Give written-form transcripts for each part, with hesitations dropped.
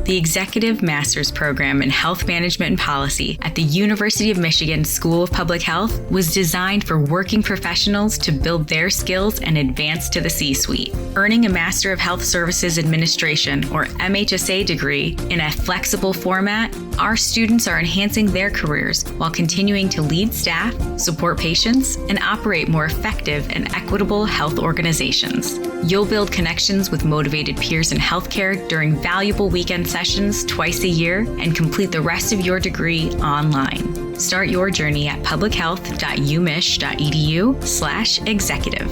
The Executive Master's Program in Health Management and Policy at the University of Michigan School of Public Health was designed for working professionals to build their skills and advance to the C-suite. Earning a Master of Health Services Administration, or MHSA degree, in a flexible format, our students are enhancing their careers while continuing to lead staff, support patients, and operate more effective and equitable health organizations. You'll build connections with motivated peers in healthcare during valuable weekend sessions twice a year and complete the rest of your degree online. Start your journey at publichealth.umich.edu/executive.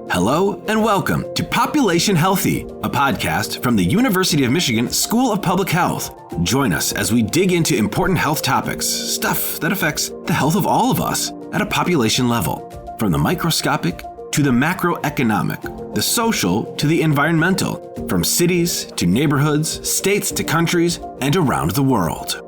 Hello and welcome to Population Healthy, a podcast from the University of Michigan School of Public Health. Join us as we dig into important health topics, stuff that affects the health of all of us at a population level, from the microscopic to the macroeconomic, the social to the environmental, from cities to neighborhoods, states to countries, and around the world.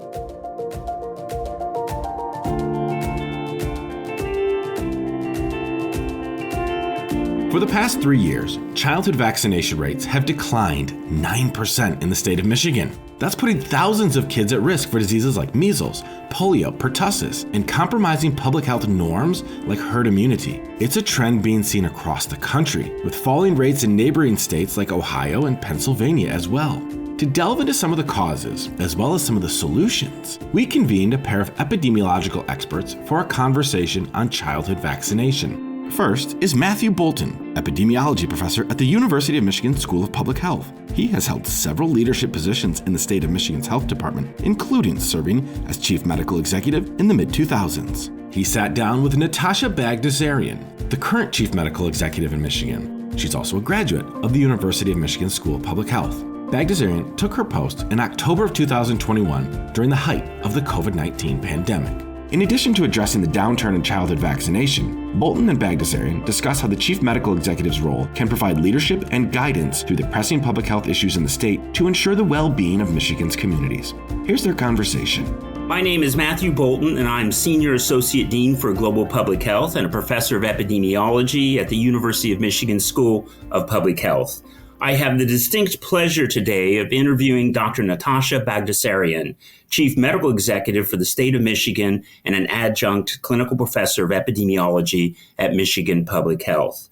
For the past 3 years, childhood vaccination rates have declined 9% in the state of Michigan. That's putting thousands of kids at risk for diseases like measles, polio, pertussis, and compromising public health norms like herd immunity. It's a trend being seen across the country, with falling rates in neighboring states like Ohio and Pennsylvania as well. To delve into some of the causes, as well as some of the solutions, we convened a pair of epidemiological experts for a conversation on childhood vaccination. First is Matthew Boulton, epidemiology professor at the University of Michigan School of Public Health. He has held several leadership positions in the state of Michigan's health department, including serving as chief medical executive in the mid-2000s. He sat down with Natasha Bagdasarian, the current chief medical executive in Michigan. She's also a graduate of the University of Michigan School of Public Health. Bagdasarian took her post in October of 2021 during the height of the COVID-19 pandemic. In addition to addressing the downturn in childhood vaccination, Boulton and Bagdasarian discuss how the chief medical executive's role can provide leadership and guidance through the pressing public health issues in the state to ensure the well-being of Michigan's communities. Here's their conversation. My name is Matthew Boulton, and I'm Senior Associate Dean for Global Public Health and a Professor of Epidemiology at the University of Michigan School of Public Health. I have the distinct pleasure today of interviewing Dr. Natasha Bagdasarian, Chief Medical Executive for the state of Michigan and an adjunct clinical professor of epidemiology at Michigan Public Health.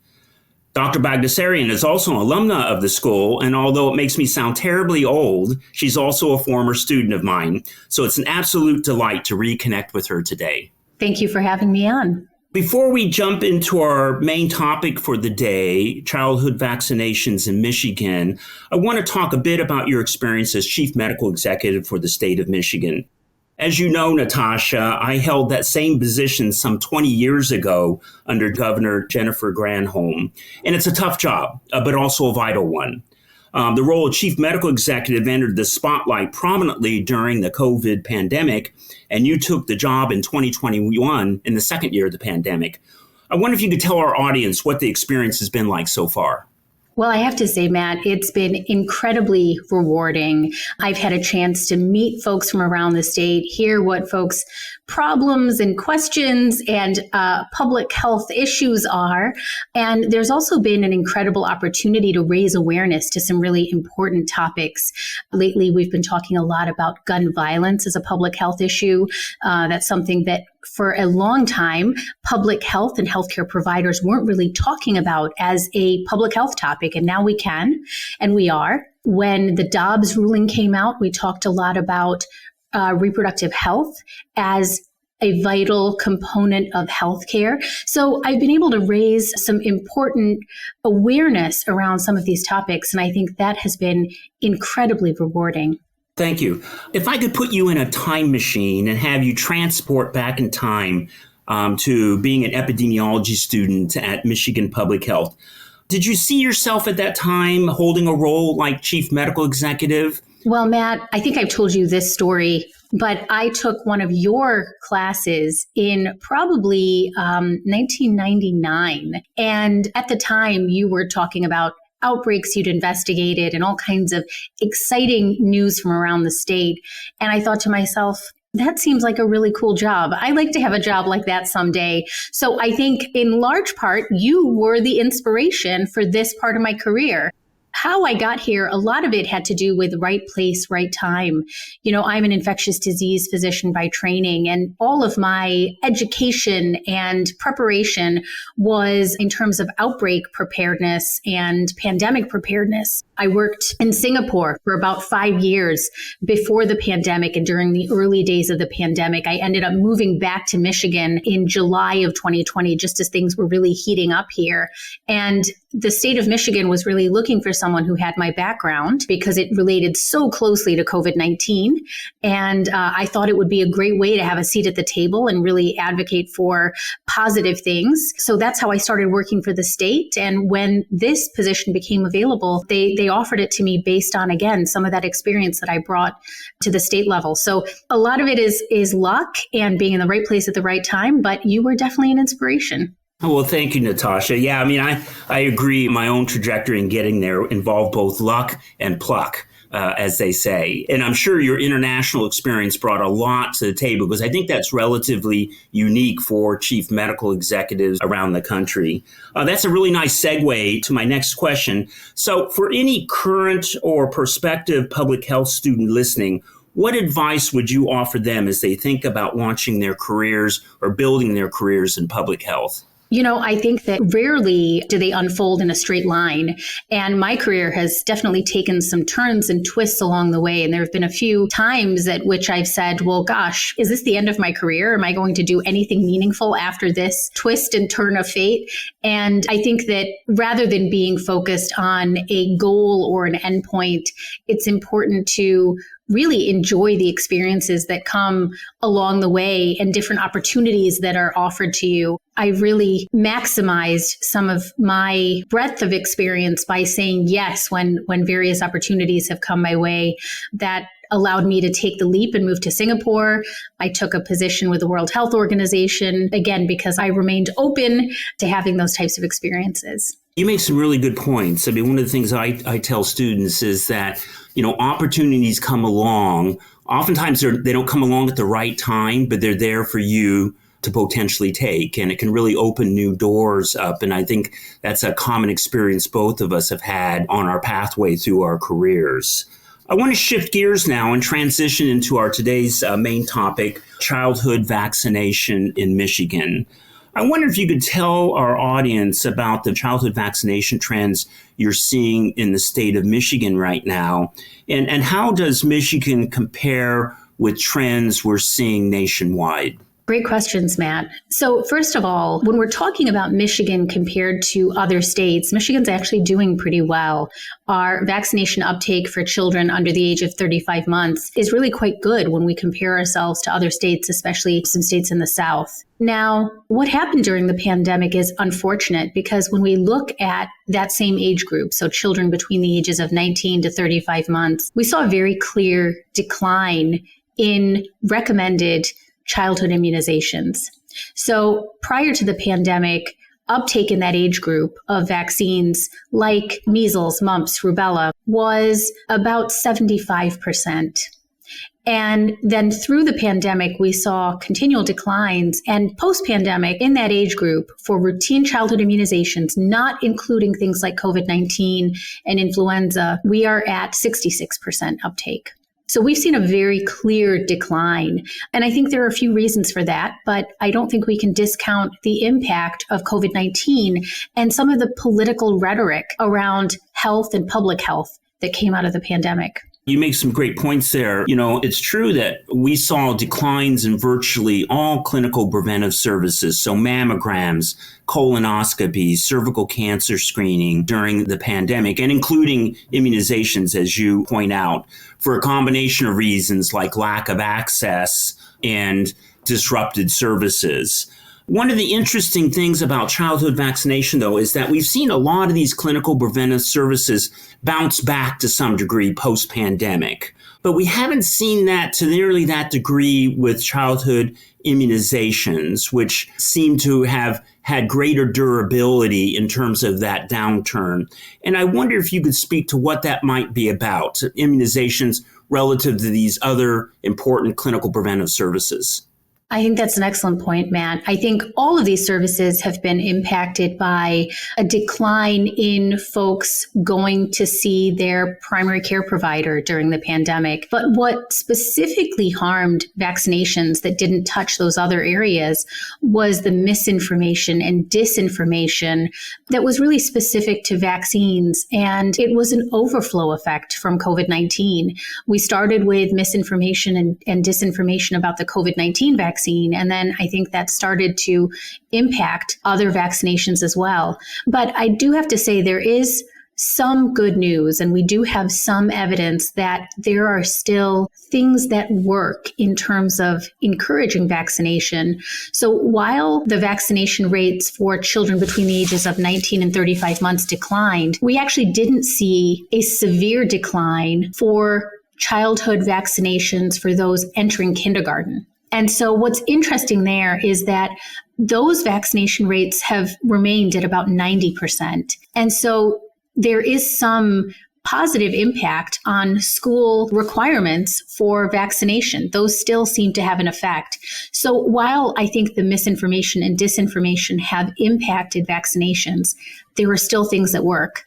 Dr. Bagdasarian is also an alumna of the school, and although it makes me sound terribly old, she's also a former student of mine, so it's an absolute delight to reconnect with her today. Thank you for having me on. Before we jump into our main topic for the day, childhood vaccinations in Michigan, I want to talk a bit about your experience as Chief Medical Executive for the state of Michigan. As you know, Natasha, I held that same position some 20 years ago under Governor Jennifer Granholm, and it's a tough job, but also a vital one. The role of Chief Medical Executive entered the spotlight prominently during the COVID pandemic, and you took the job in 2021 in the second year of the pandemic. I wonder if you could tell our audience what the experience has been like so far. Well, I have to say, Matt, it's been incredibly rewarding. I've had a chance to meet folks from around the state, hear what folks' problems and questions and public health issues are. And there's also been an incredible opportunity to raise awareness to some really important topics. Lately, we've been talking a lot about gun violence as a public health issue. That's something that for a long time, public health and healthcare providers weren't really talking about as a public health topic. And now we can, and we are. When the Dobbs ruling came out, we talked a lot about reproductive health as a vital component of healthcare. So I've been able to raise some important awareness around some of these topics. And I think that has been incredibly rewarding. Thank you. If I could put you in a time machine and have you transport back in time to being an epidemiology student at Michigan Public Health, did you see yourself at that time holding a role like Chief Medical Executive? Well, Matt, I think I've told you this story, but I took one of your classes in probably 1999. And at the time, you were talking about outbreaks you'd investigated and all kinds of exciting news from around the state. And I thought to myself, That seems like a really cool job. I like to have a job like that someday. So I think in large part, you were the inspiration for this part of my career. How I got here, a lot of it had to do with right place, right time. I'm an infectious disease physician by training, and all of my education and preparation was in terms of outbreak preparedness and pandemic preparedness. I worked in Singapore for about 5 years before the pandemic, and during the early days of the pandemic, I ended up moving back to Michigan in July of 2020, just as things were really heating up here. And the state of Michigan was really looking for someone who had my background because it related so closely to COVID-19. And I thought it would be a great way to have a seat at the table and really advocate for positive things. So that's how I started working for the state. And when this position became available, they offered it to me based on, again, some of that experience that I brought to the state level. So a lot of it is luck and being in the right place at the right time, but you were definitely an inspiration. Oh, well, thank you, Natasha. Yeah, I mean, I agree. My own trajectory in getting there involved both luck and pluck, as they say. And I'm sure your international experience brought a lot to the table, because I think that's relatively unique for chief medical executives around the country. That's a really nice segue to my next question. So for any current or prospective public health student listening, what advice would you offer them as they think about launching their careers or building their careers in public health? I think that rarely do they unfold in a straight line. And my career has definitely taken some turns and twists along the way. And there have been a few times at which I've said, well, gosh, is this the end of my career? Am I going to do anything meaningful after this twist and turn of fate? And I think that rather than being focused on a goal or an endpoint, it's important to really enjoy the experiences that come along the way and different opportunities that are offered to you. I really maximized some of my breadth of experience by saying yes when various opportunities have come my way. That allowed me to take the leap and move to Singapore. I took a position with the World Health Organization, again, because I remained open to having those types of experiences. You make some really good points. I mean, one of the things I tell students is that, opportunities come along. Oftentimes they don't come along at the right time, but they're there for you to potentially take, and it can really open new doors up. And I think that's a common experience both of us have had on our pathway through our careers. I want to shift gears now and transition into our today's main topic, childhood vaccination in Michigan. I wonder if you could tell our audience about the childhood vaccination trends you're seeing in the state of Michigan right now, and how does Michigan compare with trends we're seeing nationwide? Great questions, Matt. So first of all, when we're talking about Michigan compared to other states, Michigan's actually doing pretty well. Our vaccination uptake for children under the age of 35 months is really quite good when we compare ourselves to other states, especially some states in the South. Now, what happened during the pandemic is unfortunate because when we look at that same age group, so children between the ages of 19 to 35 months, we saw a very clear decline in recommended childhood immunizations. So prior to the pandemic, uptake in that age group of vaccines like measles, mumps, rubella was about 75%. And then through the pandemic, we saw continual declines. And post-pandemic, in that age group, for routine childhood immunizations, not including things like COVID-19 and influenza, we are at 66% uptake. So we've seen a very clear decline. And I think there are a few reasons for that, but I don't think we can discount the impact of COVID-19 and some of the political rhetoric around health and public health that came out of the pandemic. You make some great points there. It's true that we saw declines in virtually all clinical preventive services, so mammograms, colonoscopies, cervical cancer screening during the pandemic, and including immunizations, as you point out, for a combination of reasons like lack of access and disrupted services. One of the interesting things about childhood vaccination, though, is that we've seen a lot of these clinical preventive services bounce back to some degree post-pandemic. But we haven't seen that to nearly that degree with childhood immunizations, which seem to have had greater durability in terms of that downturn. And I wonder if you could speak to what that might be about. Immunizations relative to these other important clinical preventive services? I think that's an excellent point, Matt. I think all of these services have been impacted by a decline in folks going to see their primary care provider during the pandemic. But what specifically harmed vaccinations that didn't touch those other areas was the misinformation and disinformation that was really specific to vaccines. And it was an overflow effect from COVID-19. We started with misinformation and disinformation about the COVID-19 vaccine. And then I think that started to impact other vaccinations as well. But I do have to say there is some good news, and we do have some evidence that there are still things that work in terms of encouraging vaccination. So while the vaccination rates for children between the ages of 19 and 35 months declined, we actually didn't see a severe decline for childhood vaccinations for those entering kindergarten. And so what's interesting there is that those vaccination rates have remained at about 90%. And so there is some positive impact on school requirements for vaccination. Those still seem to have an effect. So while I think the misinformation and disinformation have impacted vaccinations, there are still things that work.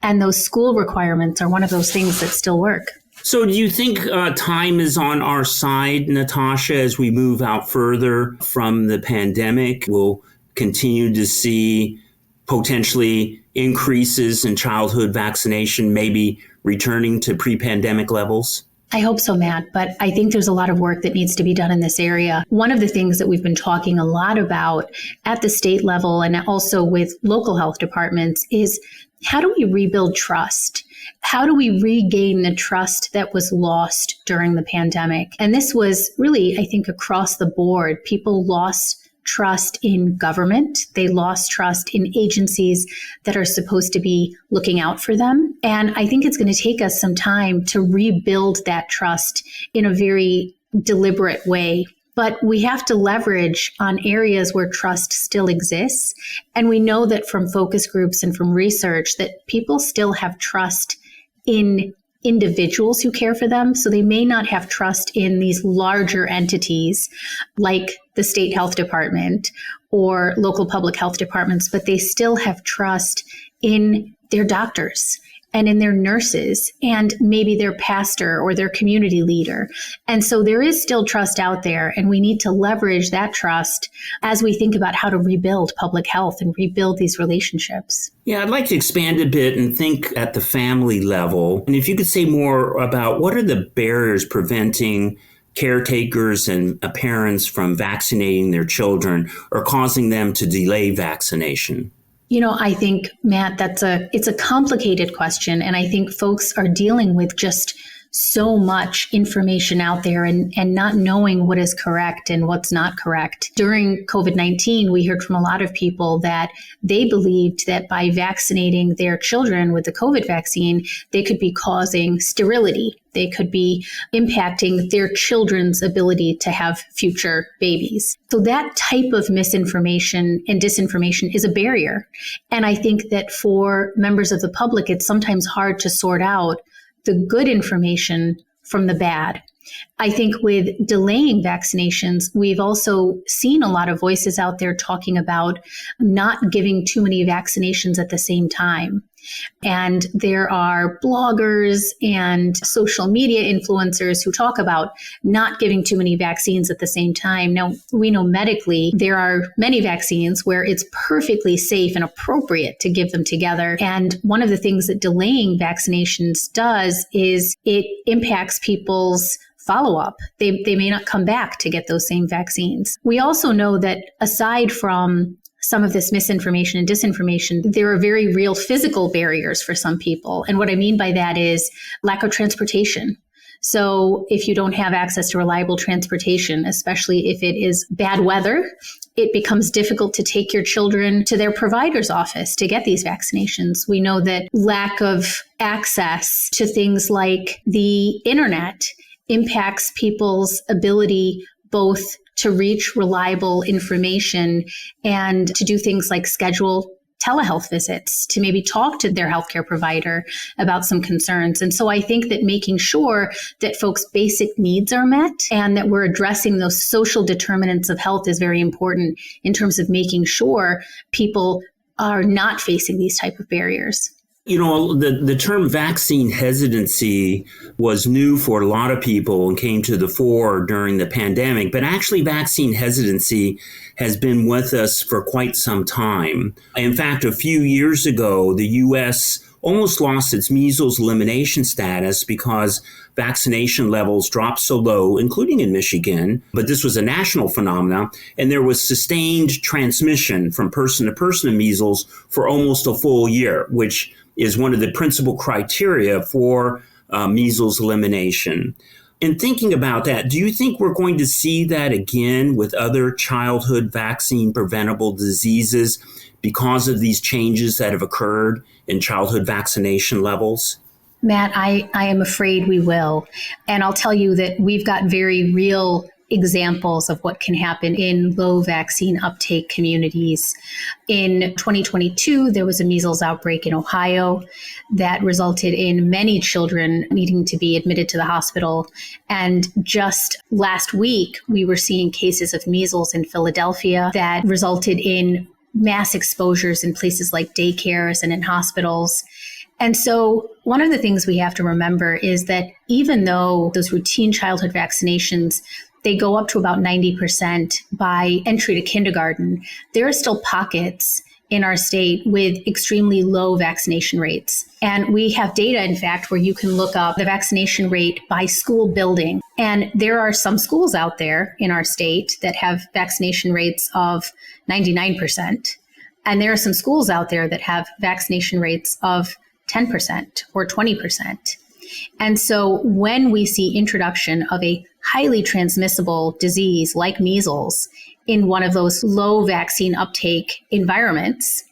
And those school requirements are one of those things that still work. So do you think time is on our side, Natasha, as we move out further from the pandemic? We'll continue to see potentially increases in childhood vaccination, maybe returning to pre-pandemic levels? I hope so, Matt, but I think there's a lot of work that needs to be done in this area. One of the things that we've been talking a lot about at the state level and also with local health departments is how do we rebuild trust? How do we regain the trust that was lost during the pandemic? And this was really, I think, across the board. People lost trust in government. They lost trust in agencies that are supposed to be looking out for them. And I think it's going to take us some time to rebuild that trust in a very deliberate way. But we have to leverage on areas where trust still exists. And we know that from focus groups and from research that people still have trust in individuals who care for them. So they may not have trust in these larger entities like the state health department or local public health departments, but they still have trust in their doctors and in their nurses and maybe their pastor or their community leader. And so there is still trust out there, and we need to leverage that trust as we think about how to rebuild public health and rebuild these relationships. Yeah, I'd like to expand a bit and think at the family level. And if you could say more about what are the barriers preventing caretakers and parents from vaccinating their children or causing them to delay vaccination? You know, I think, Matt, it's a complicated question. And I think folks are dealing with just so much information out there and not knowing what is correct and what's not correct. During COVID-19, we heard from a lot of people that they believed that by vaccinating their children with the COVID vaccine, they could be causing sterility. They could be impacting their children's ability to have future babies. So that type of misinformation and disinformation is a barrier. And I think that for members of the public, it's sometimes hard to sort out the good information from the bad. I think with delaying vaccinations, we've also seen a lot of voices out there talking about not giving too many vaccinations at the same time. And there are bloggers and social media influencers who talk about not giving too many vaccines at the same time. Now, we know medically there are many vaccines where it's perfectly safe and appropriate to give them together. And one of the things that delaying vaccinations does is it impacts people's follow-up. They may not come back to get those same vaccines. We also know that aside from some of this misinformation and disinformation, there are very real physical barriers for some people. And what I mean by that is lack of transportation. So if you don't have access to reliable transportation, especially if it is bad weather, it becomes difficult to take your children to their provider's office to get these vaccinations. We know that lack of access to things like the internet impacts people's ability both to reach reliable information and to do things like schedule telehealth visits, to maybe talk to their healthcare provider about some concerns. And so I think that making sure that folks' basic needs are met and that we're addressing those social determinants of health is very important in terms of making sure people are not facing these type of barriers. You know, the term vaccine hesitancy was new for a lot of people and came to the fore during the pandemic, but actually vaccine hesitancy has been with us for quite some time. In fact, a few years ago, the U.S. almost lost its measles elimination status because vaccination levels dropped so low, including in Michigan, but this was a national phenomenon, and there was sustained transmission from person to person of measles for almost a full year, which is one of the principal criteria for measles elimination. In thinking about that, do you think we're going to see that again with other childhood vaccine preventable diseases because of these changes that have occurred in childhood vaccination levels? Matt, I am afraid we will. And I'll tell you that we've got very real examples of what can happen in low vaccine uptake communities. In 2022, there was a measles outbreak in Ohio that resulted in many children needing to be admitted to the hospital. And just last week, we were seeing cases of measles in Philadelphia that resulted in mass exposures in places like daycares and in hospitals. And so one of the things we have to remember is that even though those routine childhood vaccinations, they go up to about 90% by entry to kindergarten, there are still pockets in our state with extremely low vaccination rates. And we have data, in fact, where you can look up the vaccination rate by school building. And there are some schools out there in our state that have vaccination rates of 99%. And there are some schools out there that have vaccination rates of 10% or 20%. And so when we see introduction of a highly transmissible disease like measles in one of those low vaccine uptake environments,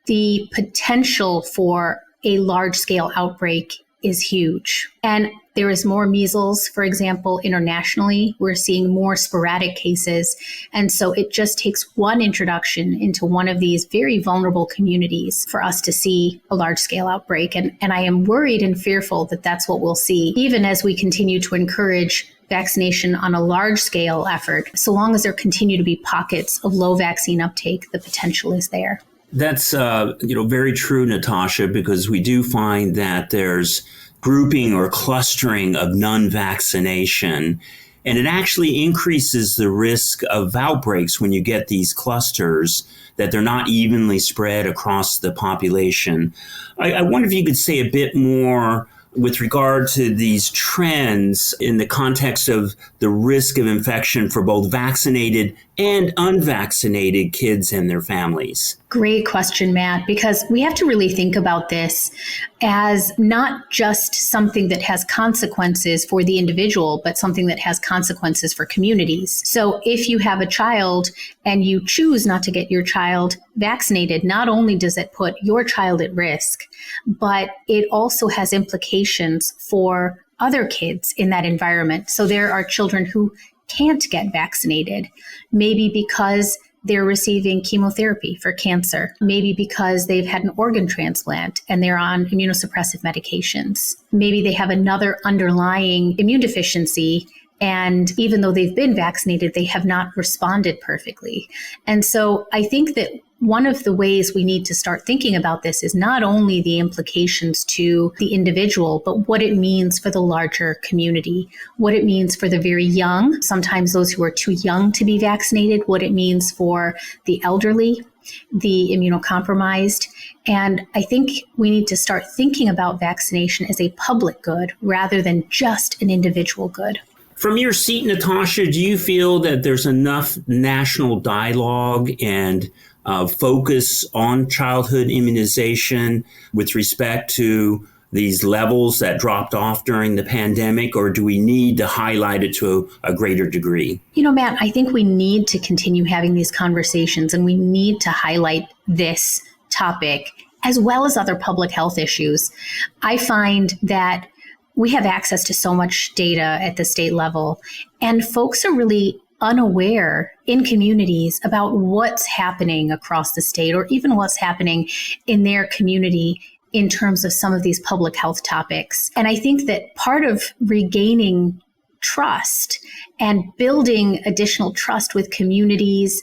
the potential for a large-scale outbreak is huge. And there is more measles, for example, internationally. We're seeing more sporadic cases. And so it just takes one introduction into one of these very vulnerable communities for us to see a large-scale outbreak. And I am worried and fearful that that's what we'll see, even as we continue to encourage vaccination on a large-scale effort. So long as there continue to be pockets of low vaccine uptake, the potential is there. That's very true, Natasha, because we do find that there's grouping or clustering of non-vaccination, and it actually increases the risk of outbreaks when you get these clusters, that they're not evenly spread across the population. I wonder if you could say a bit more with regard to these trends in the context of the risk of infection for both vaccinated and unvaccinated kids and their families. Great question, Matt, because we have to really think about this as not just something that has consequences for the individual, but something that has consequences for communities. So if you have a child and you choose not to get your child vaccinated, not only does it put your child at risk, but it also has implications for other kids in that environment. So there are children who can't get vaccinated, maybe because they're receiving chemotherapy for cancer, maybe because they've had an organ transplant and they're on immunosuppressive medications. Maybe they have another underlying immune deficiency, and even though they've been vaccinated, they have not responded perfectly. And so I think that one of the ways we need to start thinking about this is not only the implications to the individual, but what it means for the larger community, what it means for the very young, sometimes those who are too young to be vaccinated, what it means for the elderly, the immunocompromised. And I think we need to start thinking about vaccination as a public good rather than just an individual good. From your seat, Natasha, do you feel that there's enough national dialogue and focus on childhood immunization with respect to these levels that dropped off during the pandemic, or do we need to highlight it to a greater degree? You know, Matt, I think we need to continue having these conversations, and we need to highlight this topic as well as other public health issues. I find that we have access to so much data at the state level, and folks are really unaware in communities about what's happening across the state or even what's happening in their community in terms of some of these public health topics. And I think that part of regaining trust and building additional trust with communities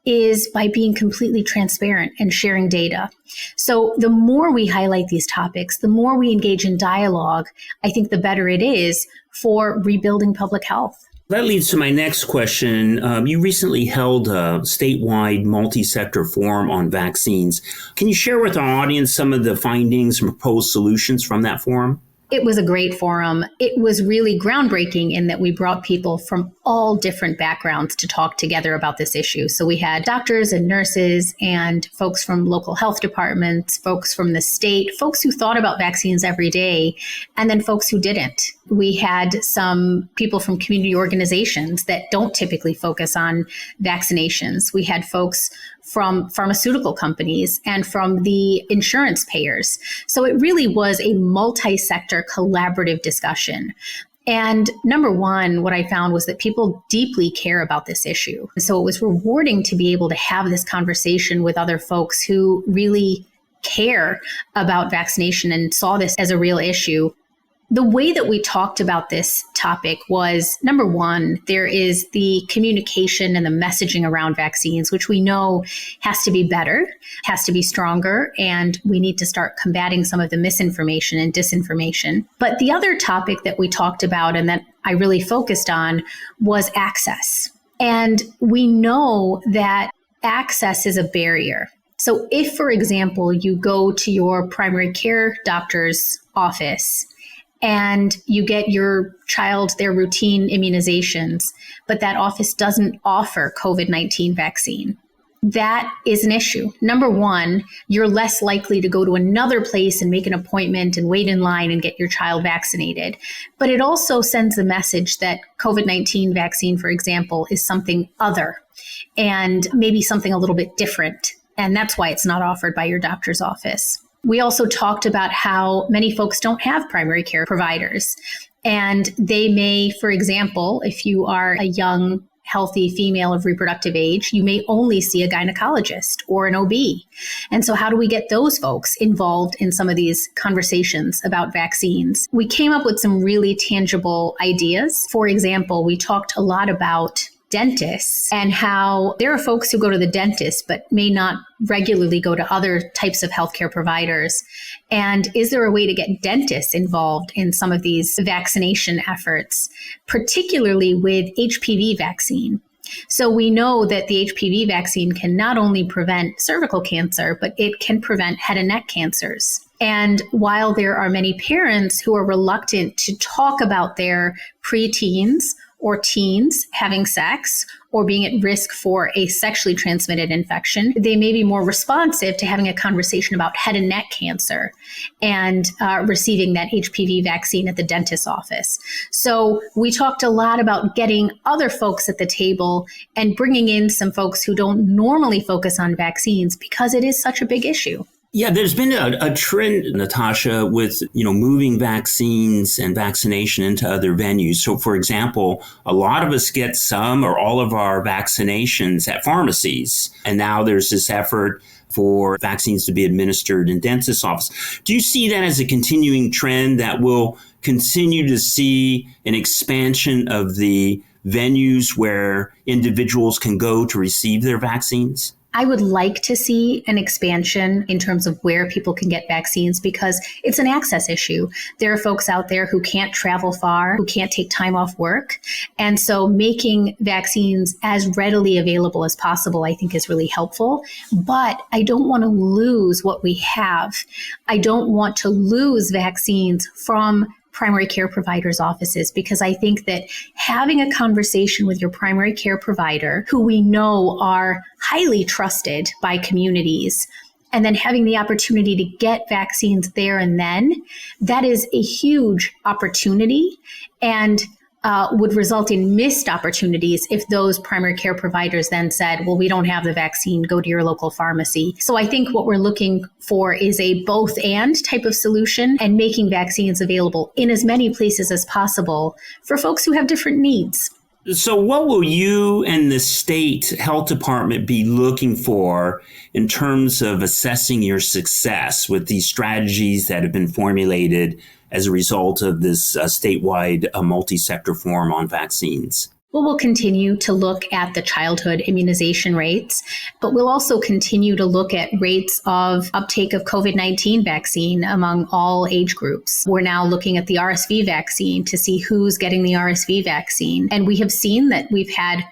is by being completely transparent and sharing data. So the more we highlight these topics, the more we engage in dialogue, I think the better it is for rebuilding public health. That leads to my next question. You recently held a statewide multi-sector forum on vaccines. Can you share with our audience some of the findings and proposed solutions from that forum? It was a great forum. It was really groundbreaking in that we brought people from all different backgrounds to talk together about this issue. So we had doctors and nurses and folks from local health departments, folks from the state, folks who thought about vaccines every day, and then folks who didn't. We had some people from community organizations that don't typically focus on vaccinations. We had folks from pharmaceutical companies and from the insurance payers. So it really was a multi-sector collaborative discussion. And number one, what I found was that people deeply care about this issue. So it was rewarding to be able to have this conversation with other folks who really care about vaccination and saw this as a real issue. The way that we talked about this topic was, number one, there is the communication and the messaging around vaccines, which we know has to be better, has to be stronger, and we need to start combating some of the misinformation and disinformation. But the other topic that we talked about and that I really focused on was access. And we know that access is a barrier. So if, for example, you go to your primary care doctor's office and you get your child their routine immunizations, but that office doesn't offer COVID-19 vaccine, that is an issue. Number one, you're less likely to go to another place and make an appointment and wait in line and get your child vaccinated. But it also sends a message that COVID-19 vaccine, for example, is something other and maybe something a little bit different. And that's why it's not offered by your doctor's office. We also talked about how many folks don't have primary care providers. And they may, for example, if you are a young, healthy female of reproductive age, you may only see a gynecologist or an OB. And so how do we get those folks involved in some of these conversations about vaccines? We came up with some really tangible ideas. For example, we talked a lot about dentists and how there are folks who go to the dentist but may not regularly go to other types of healthcare providers. And is there a way to get dentists involved in some of these vaccination efforts, particularly with HPV vaccine? So we know that the HPV vaccine can not only prevent cervical cancer, but it can prevent head and neck cancers. And while there are many parents who are reluctant to talk about their preteens or teens having sex or being at risk for a sexually transmitted infection, they may be more responsive to having a conversation about head and neck cancer and receiving that HPV vaccine at the dentist's office. So we talked a lot about getting other folks at the table and bringing in some folks who don't normally focus on vaccines because it is such a big issue. Yeah, there's been a trend, Natasha, with, moving vaccines and vaccination into other venues. So, for example, a lot of us get some or all of our vaccinations at pharmacies. And now there's this effort for vaccines to be administered in dentist's office. Do you see that as a continuing trend that will continue to see an expansion of the venues where individuals can go to receive their vaccines? I would like to see an expansion in terms of where people can get vaccines because it's an access issue. There are folks out there who can't travel far, who can't take time off work. And so making vaccines as readily available as possible, I think, is really helpful. But I don't want to lose what we have. I don't want to lose vaccines from primary care providers' offices, because I think that having a conversation with your primary care provider, who we know are highly trusted by communities, and then having the opportunity to get vaccines there and then, that is a huge opportunity and would result in missed opportunities if those primary care providers then said, well, we don't have the vaccine, go to your local pharmacy. So I think what we're looking for is a both and type of solution and making vaccines available in as many places as possible for folks who have different needs. So what will you and the state health department be looking for in terms of assessing your success with these strategies that have been formulated as a result of this statewide multi-sector forum on vaccines? Well, we'll continue to look at the childhood immunization rates, but we'll also continue to look at rates of uptake of COVID-19 vaccine among all age groups. We're now looking at the RSV vaccine to see who's getting the RSV vaccine. And we have seen that we've had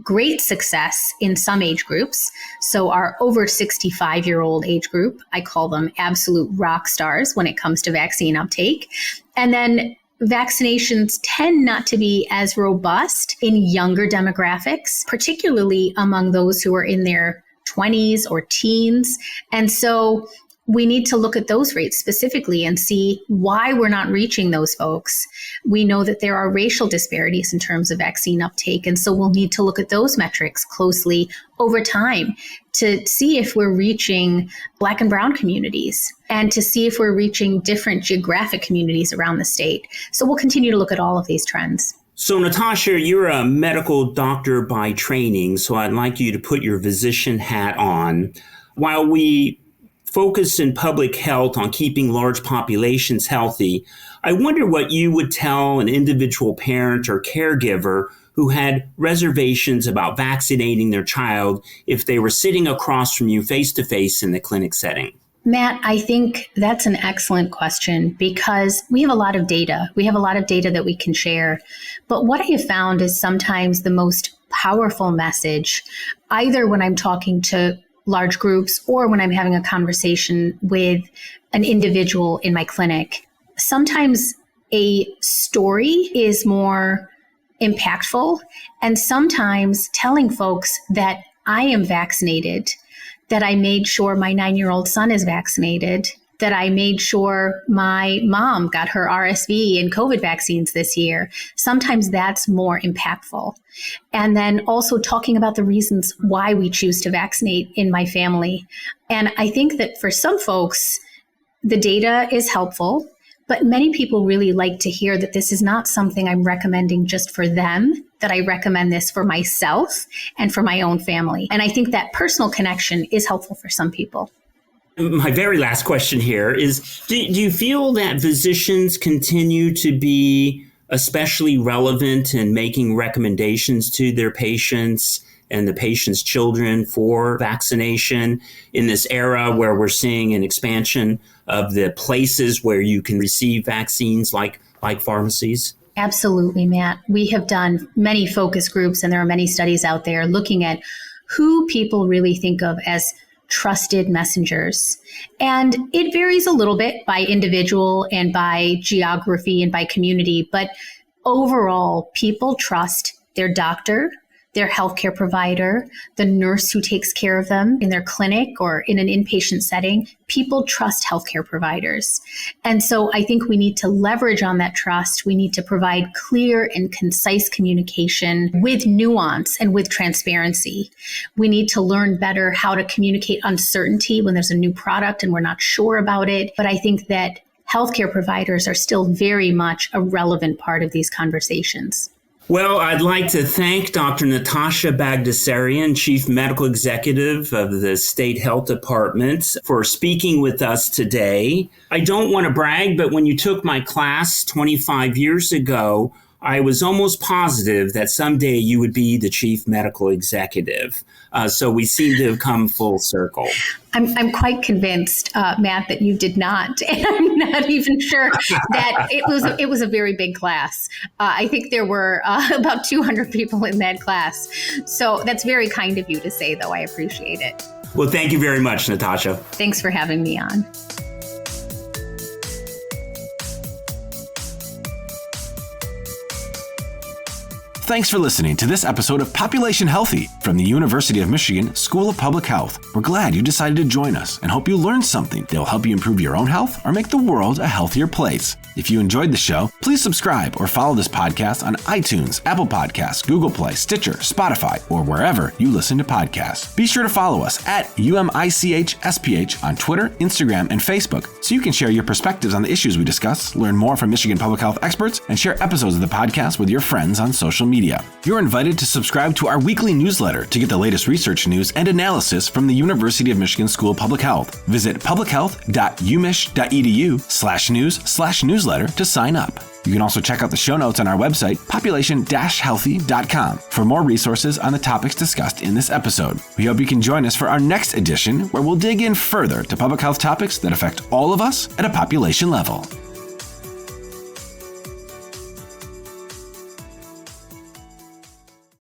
great success in some age groups. So our over 65-year-old age group, I call them absolute rock stars when it comes to vaccine uptake. And then vaccinations tend not to be as robust in younger demographics, particularly among those who are in their 20s or teens. And so we need to look at those rates specifically and see why we're not reaching those folks. We know that there are racial disparities in terms of vaccine uptake, and so we'll need to look at those metrics closely over time to see if we're reaching Black and Brown communities and to see if we're reaching different geographic communities around the state. So we'll continue to look at all of these trends. So Natasha, you're a medical doctor by training, so I'd like you to put your physician hat on. While we focus in public health on keeping large populations healthy, I wonder what you would tell an individual parent or caregiver who had reservations about vaccinating their child if they were sitting across from you face to face in the clinic setting. Matt, I think that's an excellent question because we have a lot of data. We have a lot of data that we can share. But what I have found is sometimes the most powerful message, either when I'm talking to large groups or when I'm having a conversation with an individual in my clinic, sometimes a story is more impactful. And sometimes telling folks that I am vaccinated, that I made sure my 9-year-old son is vaccinated, that I made sure my mom got her RSV and COVID vaccines this year, sometimes that's more impactful. And then also talking about the reasons why we choose to vaccinate in my family. And I think that for some folks, the data is helpful, but many people really like to hear that this is not something I'm recommending just for them, that I recommend this for myself and for my own family. And I think that personal connection is helpful for some people. My very last question here is, do you feel that physicians continue to be especially relevant in making recommendations to their patients and the patient's children for vaccination in this era where we're seeing an expansion of the places where you can receive vaccines like pharmacies? Absolutely, Matt. We have done many focus groups, and there are many studies out there looking at who people really think of as trusted messengers. And it varies a little bit by individual and by geography and by community, but overall, people trust their doctor, their healthcare provider, the nurse who takes care of them in their clinic or in an inpatient setting. People trust healthcare providers. And so I think we need to leverage on that trust. We need to provide clear and concise communication with nuance and with transparency. We need to learn better how to communicate uncertainty when there's a new product and we're not sure about it. But I think that healthcare providers are still very much a relevant part of these conversations. Well, I'd like to thank Dr. Natasha Bagdasarian, Chief Medical Executive of the State Health Department, for speaking with us today. I don't want to brag, but when you took my class 25 years ago, I was almost positive that someday you would be the Chief Medical Executive. So we seem to have come full circle. I'm quite convinced, Matt, that you did not. And I'm not even sure that it was a very big class. I think there were about 200 people in that class. So that's very kind of you to say, though. I appreciate it. Well, thank you very much, Natasha. Thanks for having me on. Thanks for listening to this episode of Population Healthy from the University of Michigan School of Public Health. We're glad you decided to join us and hope you learned something that will help you improve your own health or make the world a healthier place. If you enjoyed the show, please subscribe or follow this podcast on iTunes, Apple Podcasts, Google Play, Stitcher, Spotify, or wherever you listen to podcasts. Be sure to follow us at UMICHSPH on Twitter, Instagram, and Facebook so you can share your perspectives on the issues we discuss, learn more from Michigan public health experts, and share episodes of the podcast with your friends on social media. media. You're invited to subscribe to our weekly newsletter to get the latest research news and analysis from the University of Michigan School of Public Health. Visit publichealth.umich.edu/news/newsletter to sign up. You can also check out the show notes on our website, population-healthy.com, for more resources on the topics discussed in this episode. We hope you can join us for our next edition, where we'll dig in further to public health topics that affect all of us at a population level.